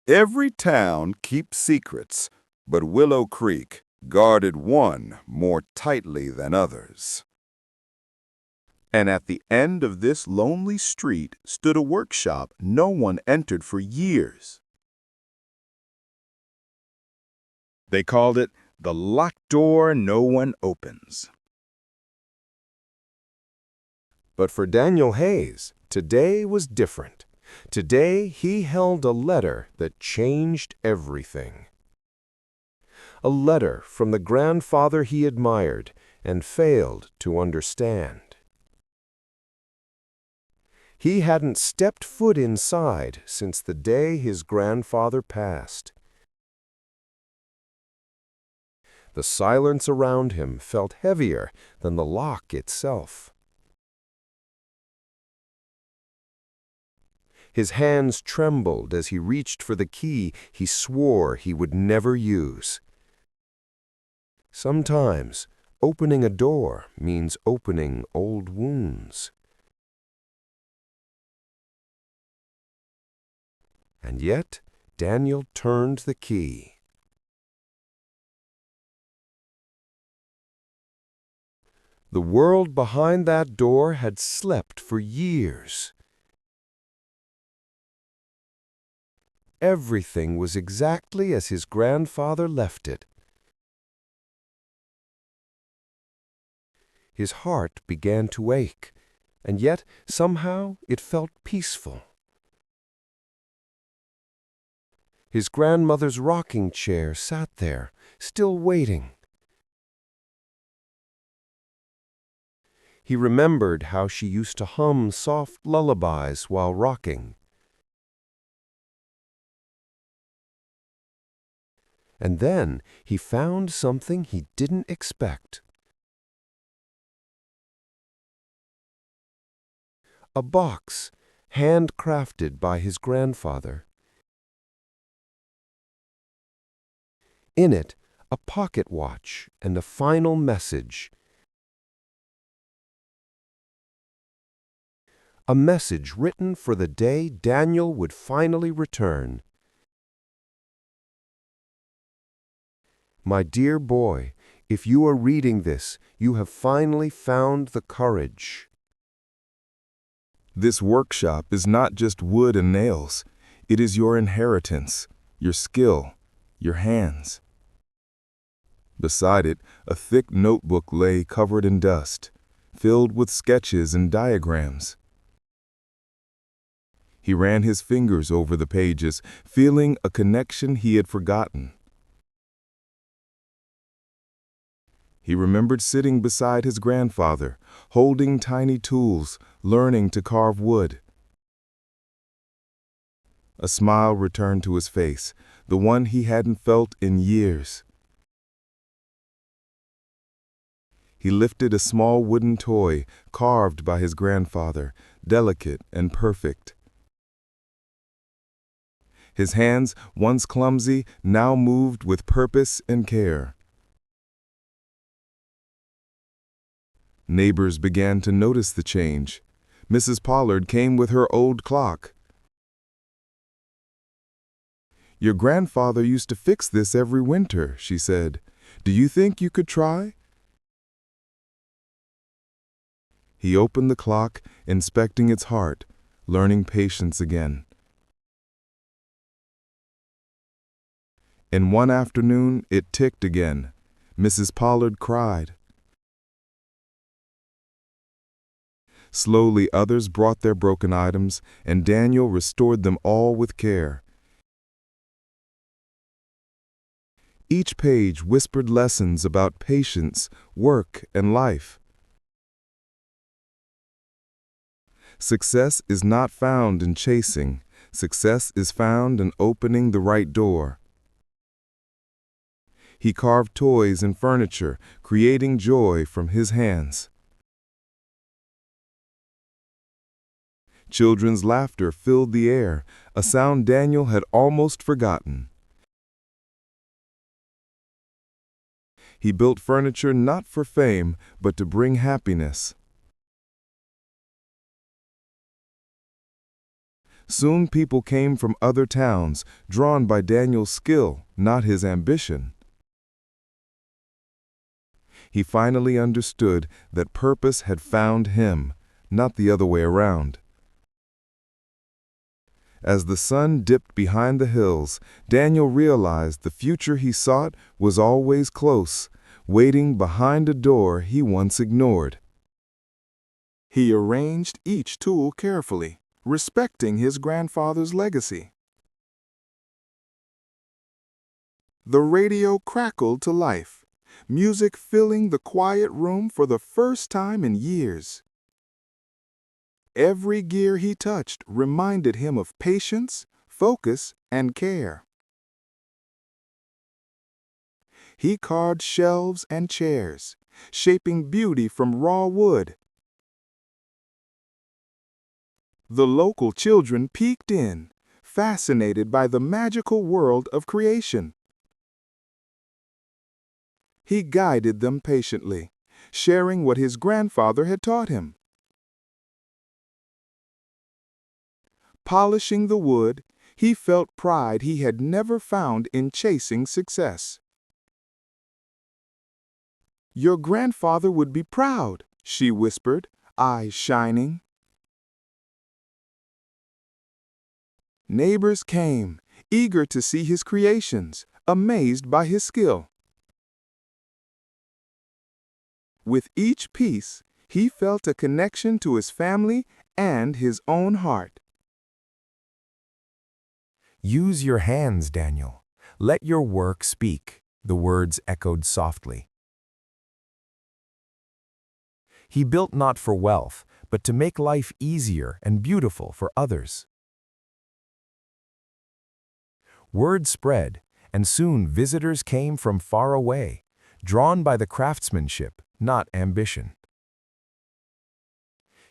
Every town keeps secrets, but Willow Creek guarded one more tightly than others. And at the end of this lonely street stood a workshop no one entered for years. They called it the locked door no one opens. But for Daniel Hayes, today was different. Today he held a letter that changed everything. A letter from the grandfather he admired and failed to understand. He hadn't stepped foot inside since the day his grandfather passed. The silence around him felt heavier than the lock itself. His hands trembled as he reached for the key he swore he would never use. Sometimes, opening a door means opening old wounds. And yet, Daniel turned the key. The world behind that door had slept for years. Everything was exactly as his grandfather left it. His heart began to ache, and yet somehow it felt peaceful. His grandmother's rocking chair sat there, still waiting. He remembered how she used to hum soft lullabies while rocking. And then he found something he didn't expect. A box, handcrafted by his grandfather. In it, a pocket watch and a final message. A message written for the day Daniel would finally return. My dear boy, if you are reading this, you have finally found the courage. This workshop is not just wood and nails. It is your inheritance, your skill, your hands. Beside it, a thick notebook lay covered in dust, filled with sketches and diagrams. He ran his fingers over the pages, feeling a connection he had forgotten. He remembered sitting beside his grandfather, holding tiny tools, learning to carve wood. A smile returned to his face, the one he hadn't felt in years. He lifted a small wooden toy carved by his grandfather, delicate and perfect. His hands, once clumsy, now moved with purpose and care. Neighbors began to notice the change. Mrs. Pollard came with her old clock. "Your grandfather used to fix this every winter," she said. "Do you think you could try?" He opened the clock, inspecting its heart, learning patience again. In one afternoon, it ticked again. Mrs. Pollard cried. Slowly, others brought their broken items, and Daniel restored them all with care. Each page whispered lessons about patience, work, and life. Success is not found in chasing. Success is found in opening the right door. He carved toys and furniture, creating joy from his hands. Children's laughter filled the air, a sound Daniel had almost forgotten. He built furniture not for fame, but to bring happiness. Soon people came from other towns, drawn by Daniel's skill, not his ambition. He finally understood that purpose had found him, not the other way around. As the sun dipped behind the hills, Daniel realized the future he sought was always close, waiting behind a door he once ignored. He arranged each tool carefully, respecting his grandfather's legacy. The radio crackled to life, music filling the quiet room for the first time in years. Every gear he touched reminded him of patience, focus, and care. He carved shelves and chairs, shaping beauty from raw wood. The local children peeked in, fascinated by the magical world of creation. He guided them patiently, sharing what his grandfather had taught him. Polishing the wood, he felt pride he had never found in chasing success. "Your grandfather would be proud," she whispered, eyes shining. Neighbors came, eager to see his creations, amazed by his skill. With each piece, he felt a connection to his family and his own heart. Use your hands, Daniel. Let your work speak, the words echoed softly. He built not for wealth, but to make life easier and beautiful for others. Word spread, and soon visitors came from far away, drawn by the craftsmanship, not ambition.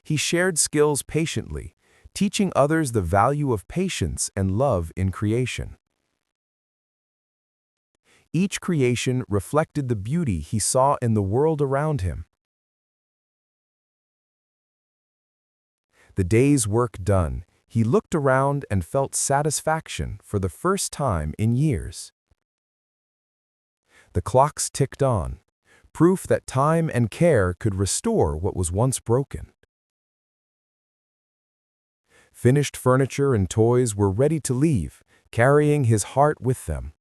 He shared skills patiently, teaching others the value of patience and love in creation. Each creation reflected the beauty he saw in the world around him. The day's work done, he looked around and felt satisfaction for the first time in years. The clocks ticked on, proof that time and care could restore what was once broken. Finished furniture and toys were ready to leave, carrying his heart with them.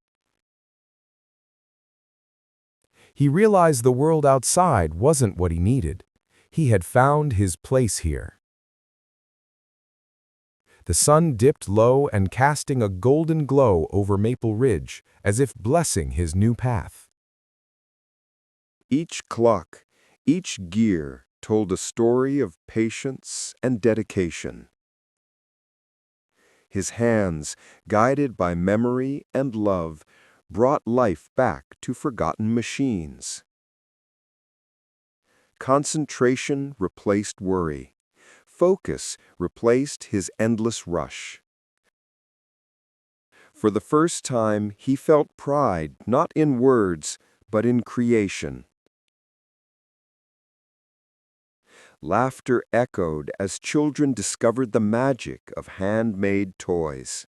He realized the world outside wasn't what he needed. He had found his place here. The sun dipped low and casting a golden glow over Maple Ridge, as if blessing his new path. Each clock, each gear told a story of patience and dedication. His hands, guided by memory and love, brought life back to forgotten machines. Concentration replaced worry. Focus replaced his endless rush. For the first time, he felt pride not in words, but in creation. Laughter echoed as children discovered the magic of handmade toys.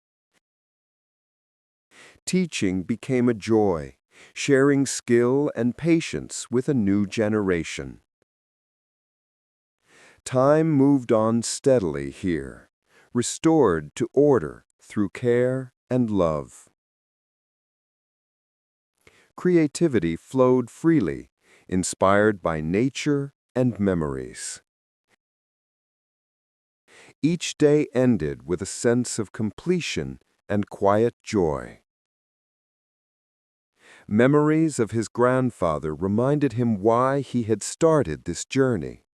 Teaching became a joy, sharing skill and patience with a new generation. Time moved on steadily here, restored to order through care and love. Creativity flowed freely, inspired by nature and memories. Each day ended with a sense of completion and quiet joy. Memories of his grandfather reminded him why he had started this journey.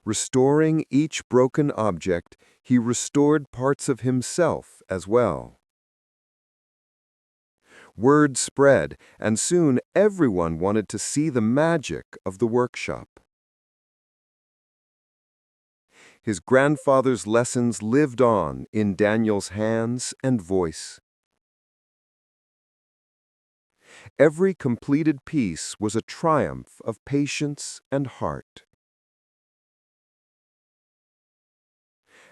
Restoring each broken object, he restored parts of himself as well. Word spread, and soon everyone wanted to see the magic of the workshop. His grandfather's lessons lived on in Daniel's hands and voice. Every completed piece was a triumph of patience and heart.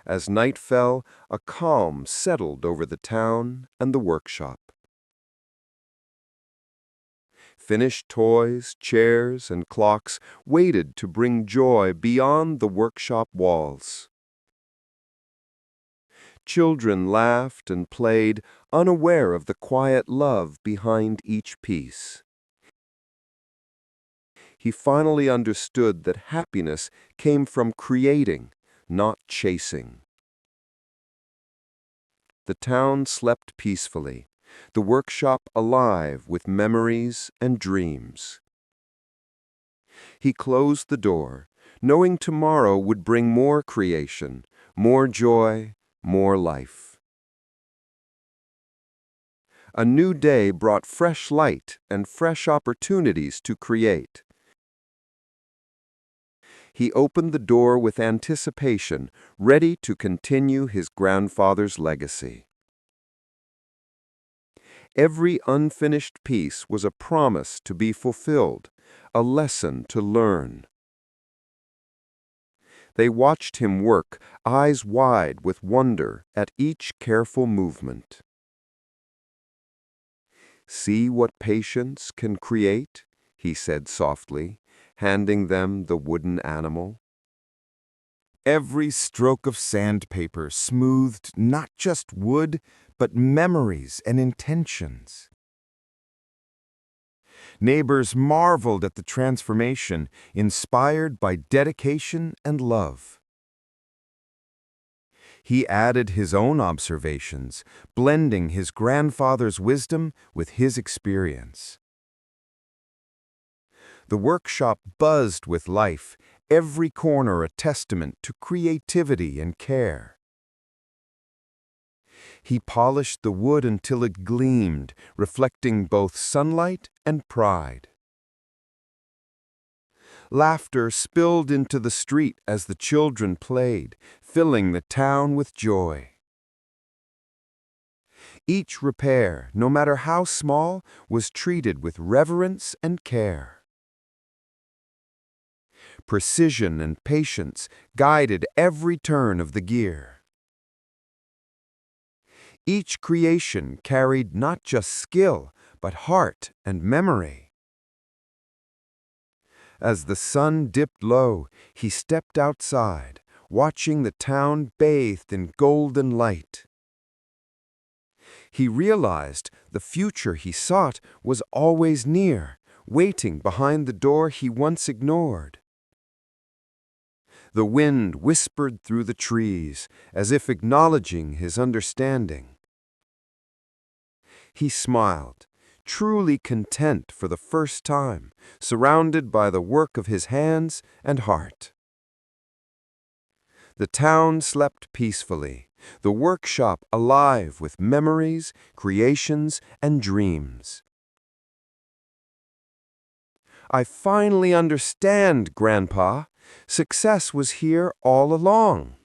As night fell, a calm settled over the town and the workshop. Finished toys, chairs, and clocks waited to bring joy beyond the workshop walls. Children laughed and played, unaware of the quiet love behind each piece. He finally understood that happiness came from creating, not chasing. The town slept peacefully, the workshop alive with memories and dreams. He closed the door, knowing tomorrow would bring more creation, more joy, more life. A new day brought fresh light and fresh opportunities to create. He opened the door with anticipation, ready to continue his grandfather's legacy. Every unfinished piece was a promise to be fulfilled, a lesson to learn. They watched him work, eyes wide with wonder at each careful movement. "See what patience can create," he said softly, handing them the wooden animal. Every stroke of sandpaper smoothed not just wood, but memories and intentions. Neighbors marveled at the transformation, inspired by dedication and love. He added his own observations, blending his grandfather's wisdom with his experience. The workshop buzzed with life, every corner a testament to creativity and care. He polished the wood until it gleamed, reflecting both sunlight and pride. Laughter spilled into the street as the children played, filling the town with joy. Each repair, no matter how small, was treated with reverence and care. Precision and patience guided every turn of the gear. Each creation carried not just skill, but heart and memory. As the sun dipped low, he stepped outside, watching the town bathed in golden light. He realized the future he sought was always near, waiting behind the door he once ignored. The wind whispered through the trees, as if acknowledging his understanding. He smiled, truly content for the first time, surrounded by the work of his hands and heart. The town slept peacefully, the workshop alive with memories, creations, and dreams. "I finally understand, Grandpa. Success was here all along."